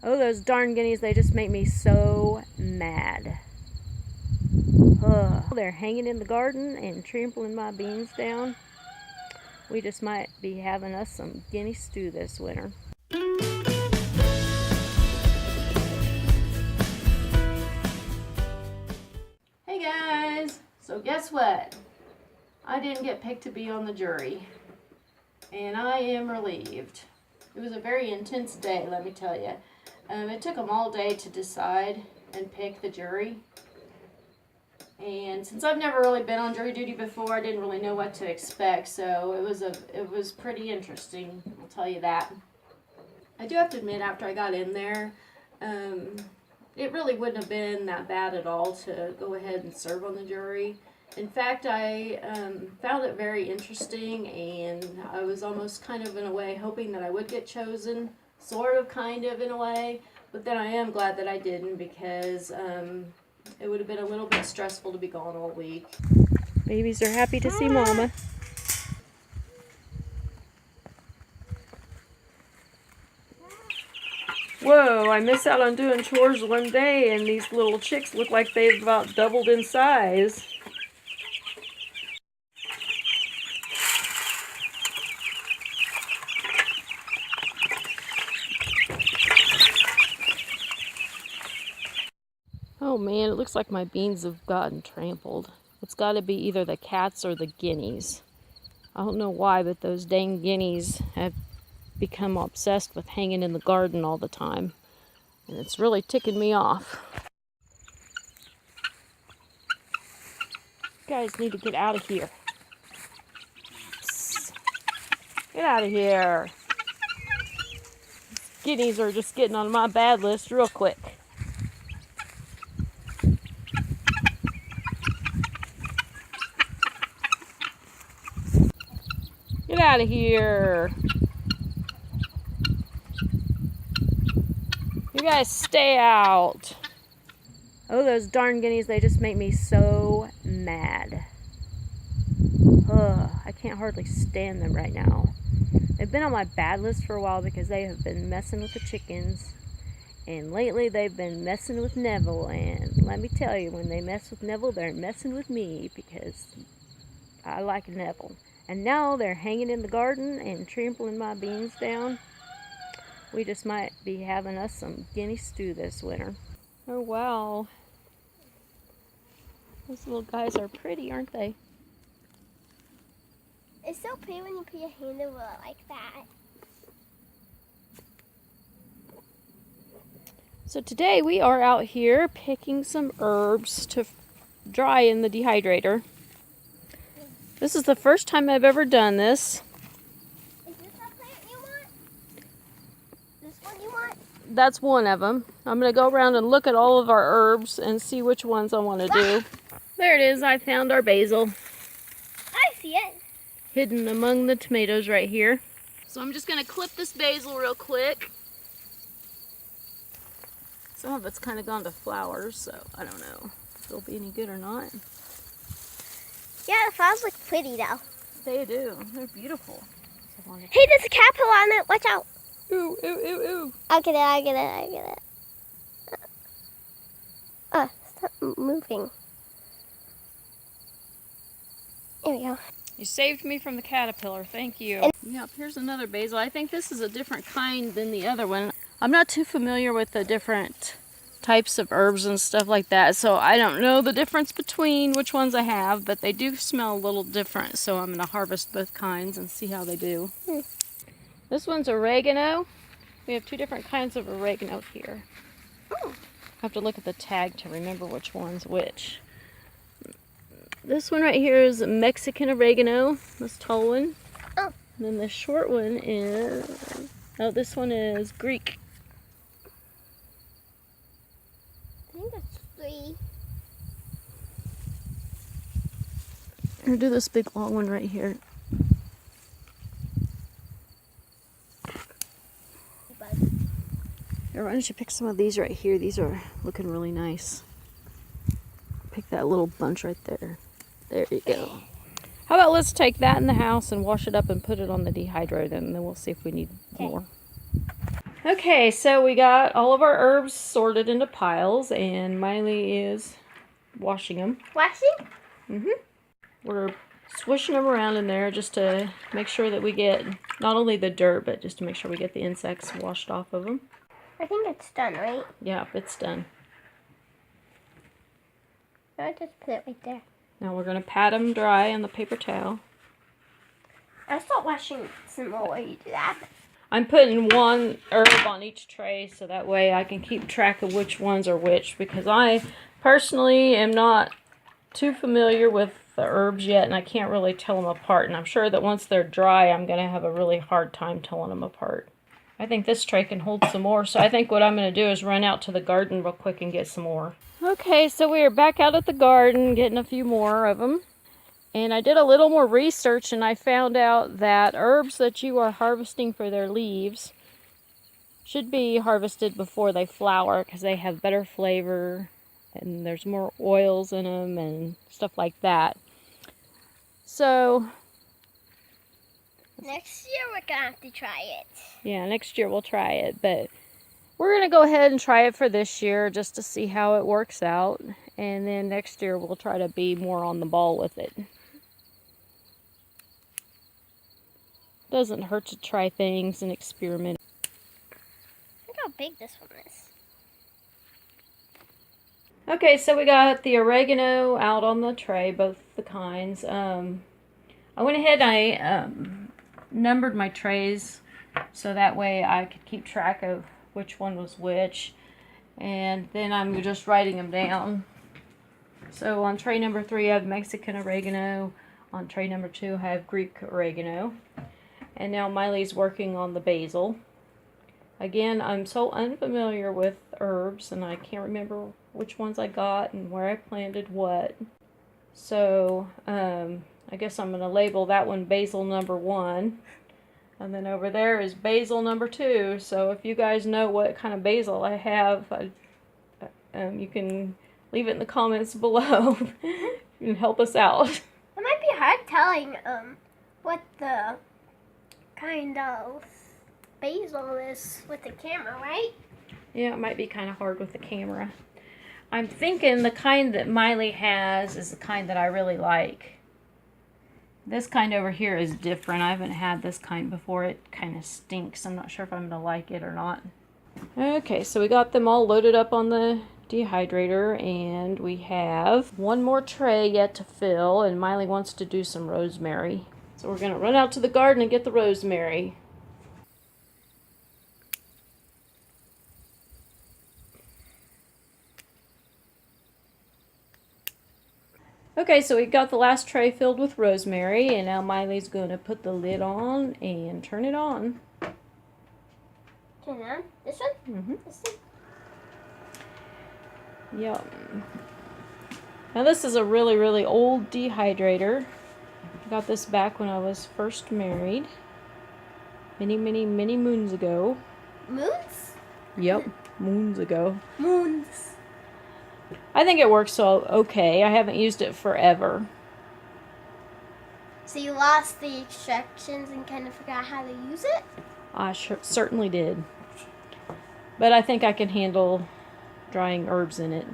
Oh, those darn guineas, they just make me so mad. They're hanging in the garden and trampling my beans down. We just might be having us some guinea stew this winter. Hey guys, so guess what? I didn't get picked to be on the jury, and I am relieved. It was a very intense day, let me tell you. It took them all day to decide and pick the jury. And since I've never really been on jury duty before, I didn't really know what to expect. So it was pretty interesting, I'll tell you that. I do have to admit, after I got in there, it really wouldn't have been that bad at all to go ahead and serve on the jury. In fact, I found it very interesting, and I was almost kind of in a way hoping that I would get chosen, sort of, kind of, in a way. But then I am glad that I didn't, because it would have been a little bit stressful to be gone all week. Babies are happy to see Mama. Whoa, I missed out on doing chores one day, and these little chicks look like they've about doubled in size. Oh man, it looks like my beans have gotten trampled. It's got to be either the cats or the guineas. I don't know why, but those dang guineas have become obsessed with hanging in the garden all the time. And it's really ticking me off. You guys need to get out of here. Psst. Get out of here. Guineas are just getting on my bad list real quick. Get out of here. You guys stay out. Oh, those darn guineas, they just make me so mad. I can't hardly stand them right now. They've been on my bad list for a while because they have been messing with the chickens. And lately they've been messing with Neville. And let me tell you, when they mess with Neville, they're messing with me because I like Neville. And now they're hanging in the garden and trampling my beans down. We just might be having us some guinea stew this winter. Oh wow. Those little guys are pretty, aren't they? It's so pretty when you put your hand over it like that. So today we are out here picking some herbs to dry in the dehydrator. This is the first time I've ever done this. Is this a plant you want? This one you want? That's one of them. I'm going to go around and look at all of our herbs and see which ones I want to do. There it is. I found our basil. I see it. Hidden among the tomatoes right here. So I'm just going to clip this basil real quick. Some of it's kind of gone to flowers, so I don't know if it'll be any good or not. Yeah, the flowers look pretty though. They do. They're beautiful. Hey, there's a caterpillar on it. Watch out. Ooh, ooh, ooh, ooh. I'll get it, I'll get it, I'll get it. Stop moving. There we go. You saved me from the caterpillar. Thank you. Yep, here's another basil. I think this is a different kind than the other one. I'm not too familiar with the different types of herbs and stuff like that, so I don't know the difference between which ones I have, but they do smell a little different, so I'm going to harvest both kinds and see how they do. This one's oregano. We have two different kinds of oregano here. I have to look at the tag to remember which one's which. This one right here is Mexican oregano, this tall one. And then the short one is, oh, this one is Greek. I think that's 3. I'm gonna do this big long one right here. Here, why don't you pick some of these right here? These are looking really nice. Pick that little bunch right there. There you go. How about let's take that in the house and wash it up and put it on the dehydrator, and then we'll see if we need more. Okay, so we got all of our herbs sorted into piles, and Miley is washing them. Washing? We're swishing them around in there just to make sure that we get not only the dirt, but just to make sure we get the insects washed off of them. I think it's done, right? Yeah, it's done. I'll just put it right there. Now we're going to pat them dry on the paper towel. I'll start washing some more while you do that. I'm putting one herb on each tray so that way I can keep track of which ones are which, because I personally am not too familiar with the herbs yet and I can't really tell them apart, and I'm sure that once they're dry I'm going to have a really hard time telling them apart. I think this tray can hold some more, so I think what I'm going to do is run out to the garden real quick and get some more. Okay, so we are back out at the garden getting a few more of them. And I did a little more research and I found out that herbs that you are harvesting for their leaves should be harvested before they flower because they have better flavor and there's more oils in them and stuff like that. So next year we're going to have to try it. Yeah, next year we'll try it, but we're going to go ahead and try it for this year just to see how it works out. And then next year we'll try to be more on the ball with it. Doesn't hurt to try things and experiment. Look how big this one is. Okay, so we got the oregano out on the tray, both the kinds. I went ahead and I numbered my trays so that way I could keep track of which one was which. And then I'm just writing them down. So on tray number 3 I have Mexican oregano. On tray number 2 I have Greek oregano. And now Miley's working on the basil. Again, I'm so unfamiliar with herbs and I can't remember which ones I got and where I planted what. So I guess I'm going to label that one basil number 1. And then over there is basil number 2. So if you guys know what kind of basil I have, you can leave it in the comments below. You can help us out. It might be hard telling what the kind of basil is with the camera, right? Yeah, it might be kind of hard with the camera. I'm thinking the kind that Miley has is the kind that I really like. This kind over here is different. I haven't had this kind before. It kind of stinks. I'm not sure if I'm going to like it or not. Okay, so we got them all loaded up on the dehydrator, and we have one more tray yet to fill, and Miley wants to do some rosemary. So we're going to run out to the garden and get the rosemary. Okay, so we got the last tray filled with rosemary, and now Miley's going to put the lid on and turn it on. Turn it on? This one? Mm-hmm. This one? Yep. Now this is a really, really old dehydrator. I got this back when I was first married. Many, many, many moons ago. Moons? Yep, moons ago. Moons. I think it works okay. I haven't used it forever. So you lost the instructions and kind of forgot how to use it? I certainly did. But I think I can handle drying herbs in it.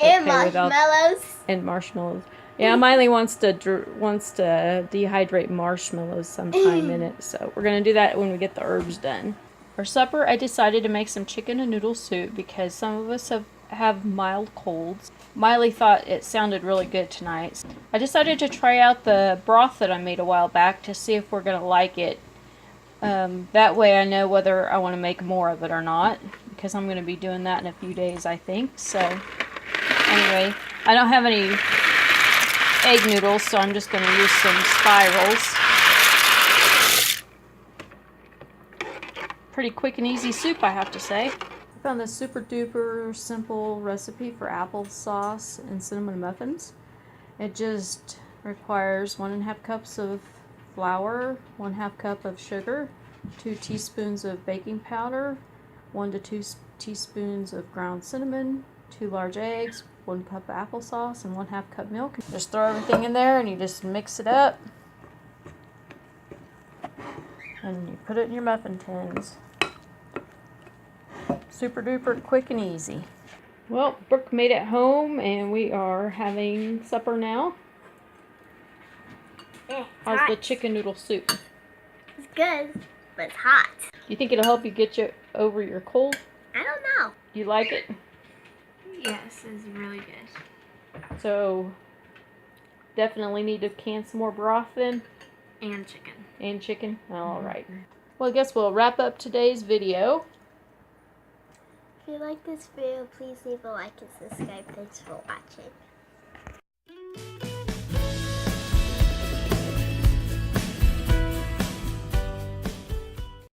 And marshmallows. And marshmallows. Yeah, Miley wants to dehydrate marshmallows sometime in it. So we're going to do that when we get the herbs done. For supper, I decided to make some chicken and noodle soup because some of us have mild colds. Miley thought it sounded really good tonight. I decided to try out the broth that I made a while back to see if we're going to like it. That way I know whether I want to make more of it or not, because I'm going to be doing that in a few days, I think. So anyway, I don't have any egg noodles, so I'm just going to use some spirals. Pretty quick and easy soup, I have to say. I found this super duper simple recipe for applesauce and cinnamon muffins. It just requires 1½ cups of flour, 1/2 cup of sugar, 2 teaspoons of baking powder, 1 to 2 teaspoons of ground cinnamon, 2 large eggs, 1 cup of applesauce, and 1/2 cup milk. Just throw everything in there and you just mix it up. And you put it in your muffin tins. super duper quick and easy. Well, Brooke made it home and we are having supper now. How's hot. the chicken noodle soup? It's good, but it's hot. Do you think it'll help you get you over your cold? I don't know. Do you like it? Yes, it's really good. So, definitely need to can some more broth then? And chicken. And chicken? Alright. Well, I guess we'll wrap up today's video. If you like this video, please leave a like and subscribe. Thanks for watching.